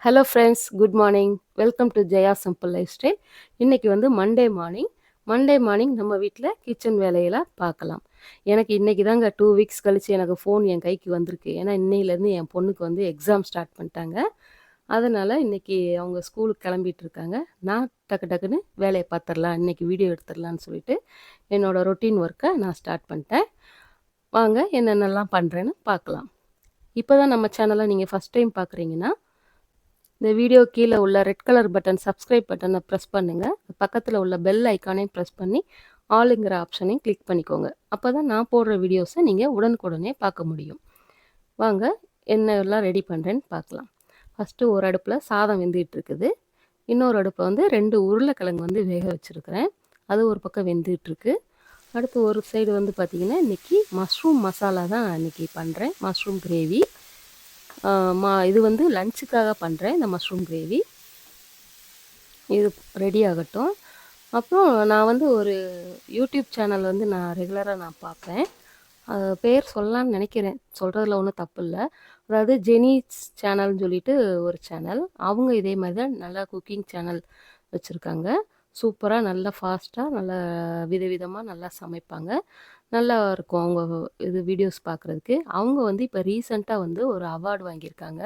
Hello friends, good morning. Welcome to Jaya simple life style. இன்னைக்கு வந்து Monday morning. Monday morning நம்ம வீட்டில் kitchen வேலையில பார்க்கலாம். எனக்கு இன்னைக்கு தாங்க 2 வீக்ஸ் கழிச்சு எனக்கு ஃபோன் என் கைக்கு வந்திருக்கு. ஏன்னா இன்னையிலேருந்து என் பொண்ணுக்கு வந்து எக்ஸாம் ஸ்டார்ட் பண்ணிட்டாங்க. அதனால் இன்னைக்கு அவங்க ஸ்கூலுக்கு கிளம்பிட்டு இருக்காங்க. நான் டக்கு டக்குன்னு வேலையை பார்த்துடலாம், இன்னைக்கு வீடியோ எடுத்துடலான்னு சொல்லிட்டு என்னோட ரொட்டீன் ஒர்க்கை நான் ஸ்டார்ட் பண்ணிட்டேன். வாங்க என்னென்னலாம் பண்ணுறேன்னு பார்க்கலாம். இப்போ தான் நம்ம சேனலை நீங்கள் ஃபஸ்ட் டைம் பார்க்குறீங்கன்னா இந்த வீடியோ கீழே உள்ள ரெட் கலர் பட்டன் சப்ஸ்கிரைப் பட்டனை ப்ரெஸ் பண்ணுங்கள். பக்கத்தில் உள்ள பெல் ஐக்கானையும் ப்ரெஸ் பண்ணி ஆளுங்கிற ஆப்ஷனையும் கிளிக் பண்ணிக்கோங்க. அப்போ தான் நான் போடுற வீடியோஸை நீங்கள் உடனுக்குடனே பார்க்க முடியும். வாங்க என்னெல்லாம் ரெடி பண்ணுறேன்னு பார்க்கலாம். ஃபஸ்ட்டு ஒரு அடுப்பில் சாதம் வெந்துகிட்டு இருக்குது. இன்னொரு அடுப்பில் வந்து 2 உருளைக்கிழங்கு வந்து வேக வச்சுருக்கிறேன். அது ஒரு பக்கம் வெந்துகிட்ருக்கு. அடுத்து ஒரு சைடு வந்து பார்த்திங்கன்னா இன்றைக்கி மஷ்ரூம் மசாலா தான் இன்றைக்கி பண்ணுறேன். Mushroom gravy. இது வந்து லஞ்சுக்காக பண்ணுறேன். இந்த மஷ்ரூம் கிரேவி இது ரெடி ஆகட்டும். அப்புறம் நான் வந்து ஒரு யூடியூப் சேனல் வந்து நான் ரெகுலராக பார்ப்பேன். பேர் சொல்லலான்னு நினைக்கிறேன், சொல்கிறதுல ஒன்றும் தப்பு இல்லை. அதாவது ஜெனிஸ் சேனல்னு சொல்லிட்டு ஒரு சேனல். அவங்க இதே மாதிரி தான் நல்லா குக்கிங் சேனல் வச்சுருக்காங்க. சூப்பராக நல்லா ஃபாஸ்ட்டாக நல்லா விதவிதமாக நல்லா சமைப்பாங்க. நல்லா இருக்கும் அவங்க இது வீடியோஸ் பார்க்குறதுக்கு. அவங்க வந்து இப்போ ரீசெண்டாக வந்து ஒரு அவார்டு வாங்கியிருக்காங்க.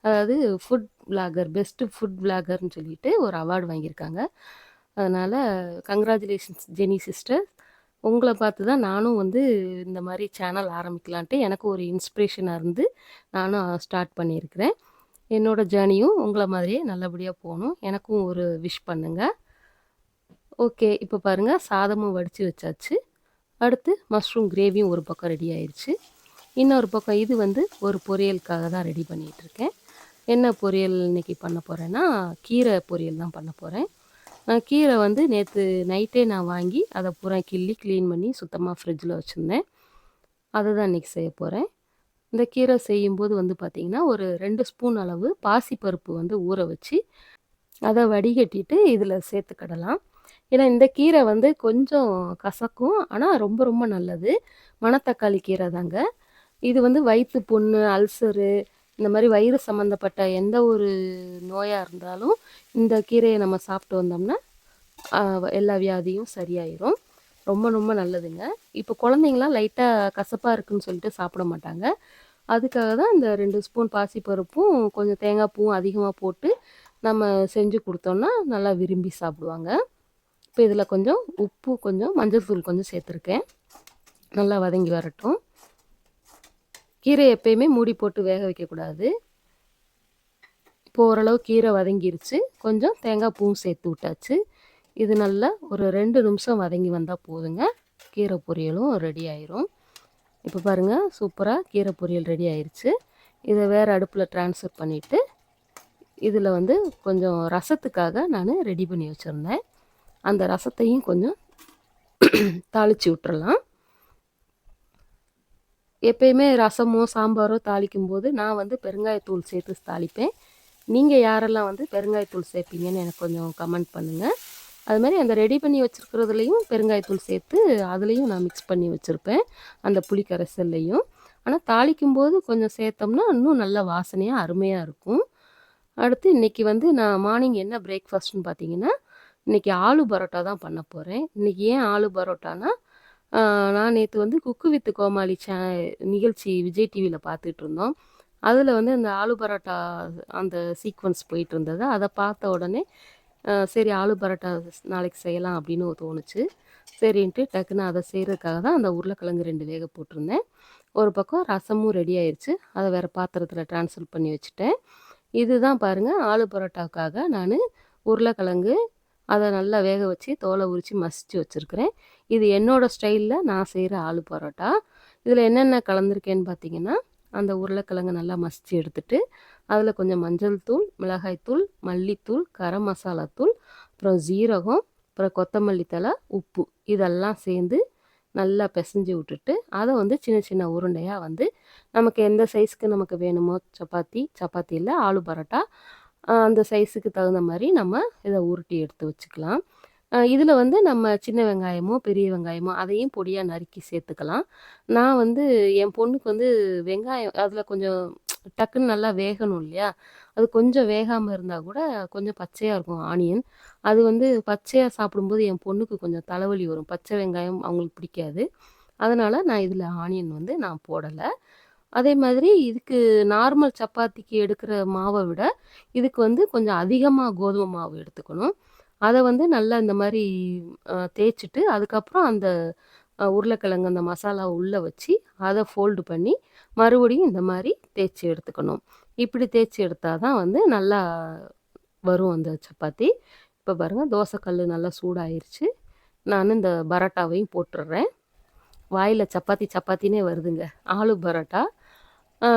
அதாவது ஃபுட் விளாகர், பெஸ்ட்டு ஃபுட் விளாகர்னு சொல்லிட்டு ஒரு அவார்டு வாங்கியிருக்காங்க. அதனால் கங்க்ராச்சுலேஷன்ஸ் ஜெனி சிஸ்டர். உங்களை பார்த்து தான் நானும் வந்து இந்த மாதிரி சேனல் ஆரம்பிக்கலான்ட்டு எனக்கு ஒரு இன்ஸ்பிரேஷனாக இருந்து நானும் ஸ்டார்ட் பண்ணியிருக்கிறேன். என்னோடய ஜேர்னியும் உங்களை மாதிரியே நல்லபடியாக போகணும். எனக்கும் ஒரு விஷ் பண்ணுங்கள். ஓகே, இப்போ பாருங்கள் சாதமும் வடித்து வச்சாச்சு. அடுத்து மஷ்ரூம் கிரேவியும் ஒரு பக்கம் ரெடி ஆயிடுச்சு. இன்னொரு பக்கம் இது வந்து ஒரு பொரியலுக்காக தான் ரெடி பண்ணிகிட்ருக்கேன். என்ன பொரியல் இன்றைக்கி பண்ண போகிறேன்னா கீரை பொரியல் தான் பண்ண போகிறேன். கீரை வந்து நேற்று நைட்டே நான் வாங்கி அதை பூரா கிள்ளி க்ளீன் பண்ணி சுத்தமாக ஃப்ரிட்ஜில் வச்சுருந்தேன். அதை தான் இன்றைக்கி செய்ய போகிறேன். இந்த கீரை செய்யும்போது வந்து பார்த்திங்கன்னா ஒரு 2 ஸ்பூன் அளவு பாசிப்பருப்பு வந்து ஊற வச்சு அதை வடிகட்டிட்டு இதில் சேர்த்துக்கிடலாம். ஏன்னா இந்த கீரை வந்து கொஞ்சம் கசக்கும், ஆனால் ரொம்ப ரொம்ப நல்லது. மணத்தக்காளி கீரை தாங்க. இது வந்து வயிற்று புண்ணு, அல்சரு, இந்த மாதிரி வயிறு சம்மந்தப்பட்ட எந்த ஒரு நோயாக இருந்தாலும் இந்த கீரையை நம்ம சாப்பிட்டு வந்தோம்னா எல்லா வியாதியும் சரியாயிரும். ரொம்ப ரொம்ப நல்லதுங்க. இப்போ குழந்தைங்களாம் லைட்டாக கசப்பாக இருக்குதுன்னு சொல்லிட்டு சாப்பிட மாட்டாங்க. அதுக்காக தான் இந்த 2 ஸ்பூன் பாசிப்பருப்பும் கொஞ்சம் தேங்காய் பூவும் அதிகமாக போட்டு நம்ம செஞ்சு கொடுத்தோம்னா நல்லா விரும்பி சாப்பிடுவாங்க. இப்போ இதில் கொஞ்சம் உப்பு, கொஞ்சம் மஞ்சள் தூள் கொஞ்சம் சேர்த்துருக்கேன். நல்லா வதங்கி வரட்டும். கீரை எப்பயுமே மூடி போட்டு வேக வைக்கக்கூடாது. இப்போ ஓரளவு கீரை வதங்கிருச்சு. கொஞ்சம் தேங்காய் பூவும் சேர்த்து விட்டாச்சு. இது நல்லா ஒரு 2 நிமிஷம் வதங்கி வந்தால் போதுங்க. கீரை பொரியலும் ரெடி ஆயிரும். இப்போ பாருங்கள் சூப்பராக கீரை பொரியல் ரெடி ஆயிடுச்சு. இதை வேறு அடுப்பில் ட்ரான்ஸ்ஃபர் பண்ணிவிட்டு இதில் வந்து கொஞ்சம் ரசத்துக்காக நான் ரெடி பண்ணி வச்சுருந்தேன். அந்த ரசத்தையும் கொஞ்சம் தாளித்து விட்டுறலாம். எப்பயுமே ரசமோ சாம்பாரோ தாளிக்கும் போது நான் வந்து பெருங்காயத்தூள் சேர்த்து தாளிப்பேன். நீங்கள் யாரெல்லாம் வந்து பெருங்காயத்தூள் சேர்ப்பீங்கன்னு எனக்கு கொஞ்சம் கமெண்ட் பண்ணுங்கள். அது மாதிரி அந்த ரெடி பண்ணி வச்சுருக்கிறதுலையும் பெருங்காயத்தூள் சேர்த்து அதுலேயும் நான் மிக்ஸ் பண்ணி வச்சுருப்பேன், அந்த புளி கரைசல்லையும். ஆனால் தாளிக்கும்போது கொஞ்சம் சேர்த்தோம்னா இன்னும் நல்ல வாசனையாக அருமையாக இருக்கும். அடுத்து இன்றைக்கி வந்து நான் மார்னிங் என்ன பிரேக்ஃபாஸ்ட்னு பார்த்தீங்கன்னா இன்றைக்கி ஆலு பரோட்டா தான் பண்ண போகிறேன். இன்றைக்கி ஏன் ஆலு பரோட்டானா நான் நேற்று வந்து குக்கு வித் கோமாளி நிகழ்ச்சி விஜய் டிவியில் பார்த்துட்டு இருந்தோம். அதில் வந்து அந்த ஆலு பரோட்டா அந்த சீக்வன்ஸ் போயிட்டு இருந்தது. அதை பார்த்த உடனே சரி ஆலு பரோட்டா நாளைக்கு செய்யலாம் அப்படின்னு தோணுச்சு. சரின்ட்டு டக்குன்னு அதை செய்கிறதுக்காக தான் அந்த உருளைக்கிழங்கு 2 வேக போட்டிருந்தேன். ஒரு பக்கம் ரசமும் ரெடி ஆயிடுச்சு. அதை வேறு பாத்திரத்தில் ட்ரான்ஸ்ஃபர் பண்ணி வச்சுட்டேன். இதுதான் பாருங்கள் ஆலு பரோட்டாவுக்காக நான் உருளைக்கிழங்கு அதை நல்லா வேக வச்சு தோலை உரித்து மசித்து வச்சுருக்கிறேன். இது என்னோடய ஸ்டைலில் நான் செய்கிற ஆலு பரோட்டா. இதில் என்னென்ன கலந்துருக்கேன்னு பார்த்தீங்கன்னா அந்த உருளைக்கிழங்கு நல்லா மசித்து எடுத்துட்டு அதில் கொஞ்சம் மஞ்சள் தூள், மிளகாய்த்தூள், மல்லித்தூள், கரம் மசாலா தூள், அப்புறம் ஜீரகம், அப்புறம் கொத்தமல்லி தழை, உப்பு இதெல்லாம் சேர்ந்து நல்லா பிசைஞ்சு விட்டுட்டு அதை வந்து சின்ன சின்ன உருண்டையாக வந்து நமக்கு எந்த சைஸ்க்கு நமக்கு வேணுமோ சப்பாத்தி இல்லை ஆலு பரோட்டா அந்த சைஸுக்கு தகுந்த மாதிரி நம்ம இதை உருட்டி எடுத்து வச்சுக்கலாம். இதில வந்து நம்ம சின்ன வெங்காயமோ, பெரிய வெங்காயமோ அதையும் பொடியா நறுக்கி சேர்த்துக்கலாம். நான் வந்து என் பொண்ணுக்கு வந்து வெங்காயம் அதில கொஞ்சம் டக்குன்னு நல்லா வேகணும் இல்லையா? அது கொஞ்சம் வேகாம இருந்தா கூட கொஞ்சம் பச்சையா இருக்கும் ஆனியன். அது வந்து பச்சையா சாப்பிடும்போது என் பொண்ணுக்கு கொஞ்சம் தலைவலி வரும். பச்சை வெங்காயம் அவங்களுக்கு பிடிக்காது. அதனால நான் இதில ஆனியன் வந்து நான் போடல. அதே மாதிரி இதுக்கு நார்மல் சப்பாத்திக்கு எடுக்கிற மாவ விட, இதுக்கு வந்து கொஞ்சம் அதிகமா கோதுமை மாவு எடுத்துக்கணும். அத வந்து நல்லா இந்த மாரி தேய்ச்சுட்டு, அதுக்கப்புறம் அந்த உருளைக்கிழங்கு அந்த மசாலாவ உள்ள வச்சு, அத ஃபோல்டு பண்ணி, மறுபடியும் இந்த மாரி தேய்ச்சு எடுத்துக்கணும். இப்படி தேய்ச்சு எடுத்தா தான் வந்து நல்லா வரும் அந்த சப்பாத்தி. இப்ப பாருங்க தோசை கல்லு நல்லா சூடாயிருச்சு. நானு இந்த பரோட்டாவையும் போட்டுர்றேன். வாயில சப்பாத்தி சப்பாத்தின்னே வருதுங்க. ஆலு பரோட்டா. அ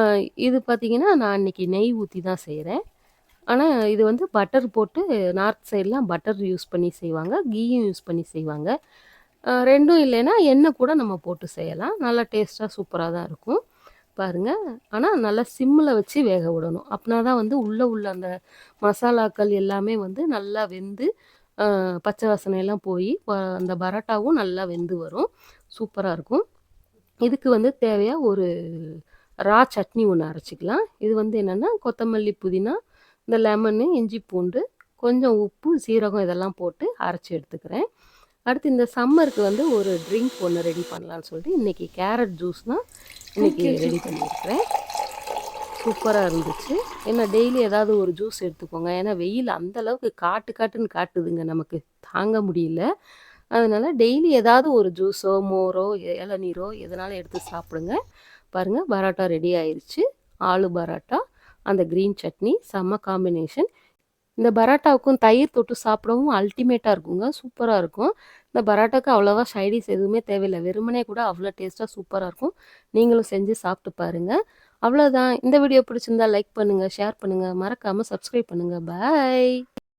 இது பார்த்தீங்கன்னா, நான் இன்னைக்கு நெய் ஊத்தி தான் செய்றேன். ஆனா, இது வந்து பட்டர் போட்டு நார்த் சைட்லாம் பட்டர் யூஸ் பண்ணி செய்வாங்க. கீயும் யூஸ் பண்ணி செய்வாங்க. 2ம் இல்லைன்னா, எண்ணெய் கூட நம்ம போட்டு செய்யலாம். நல்லா டேஸ்ட்டா சூப்பரா தான் இருக்கும். பாருங்க. ஆனா, நல்லா சிம்ல வச்சு வேக விடணும். அப்பனா தான் வந்து உள்ள அந்த மசாலாக்கள் எல்லாமே வந்து நல்லா வெந்து, பச்சை வாசனையெல்லாம் போயி, அந்த பரோட்டாவும் நல்லா வெந்து வரும். சூப்பரா இருக்கும். இதுக்கு வந்து தேவையா ஒரு சட்னி ஒண்ணு அரைச்சுக்கலாம். இது வந்து என்னன்னா, கொத்தமல்லி, புதினா, இந்த லெமனு, இஞ்சி, பூண்டு, கொஞ்சம் உப்பு, சீரகம் இதெல்லாம் போட்டு அரைச்சு எடுத்துக்கிறேன். அடுத்து இந்த சம்மருக்கு வந்து ஒரு ட்ரிங்க் ஒண்ணு ரெடி பண்ணலான்னு சொல்லிட்டு, இன்னைக்கு கேரட் ஜூஸ் தான் இன்னைக்கு ரெடி பண்ணியிருக்கிறேன். சூப்பரா இருந்துச்சு. ஏன்னா டெய்லி ஏதாவது ஒரு ஜூஸ் எடுத்துக்கோங்க. ஏன்னா வெயில் அந்த அளவுக்கு காட்டுன்னு காட்டுதுங்க நமக்கு. தாங்க முடியல. அதனால டெய்லி ஏதாவது ஒரு ஜூஸோ, மோரோ, இளநீரோ எதனாலும் எடுத்து சாப்பிடுங்க. பாருங்க பரோட்டா ரெடி ஆயிருச்சு. ஆலு பரோட்டா, அந்த கிரீன் சட்னி செம்ம காம்பினேஷன். இந்த பரோட்டாவுக்கும் தயிர் தொட்டு சாப்பிடவும் அல்டிமேட்டா இருக்குங்க. சூப்பரா இருக்கும். இந்த பரோட்டாக்கு அவ்வளவா சைடிஸ் எதுவுமே தேவையில்ல. வெறுமனே கூட அவ்வளோ டேஸ்ட்டா சூப்பரா இருக்கும். நீங்களும் செஞ்சு சாப்பிட்டு பாருங்க. அவ்வளோதான். இந்த வீடியோ பிடிச்சிருந்தா லைக் பண்ணுங்க, ஷேர் பண்ணுங்க. மறக்காம சப்ஸ்கிரைப் பண்ணுங்க. பாய்.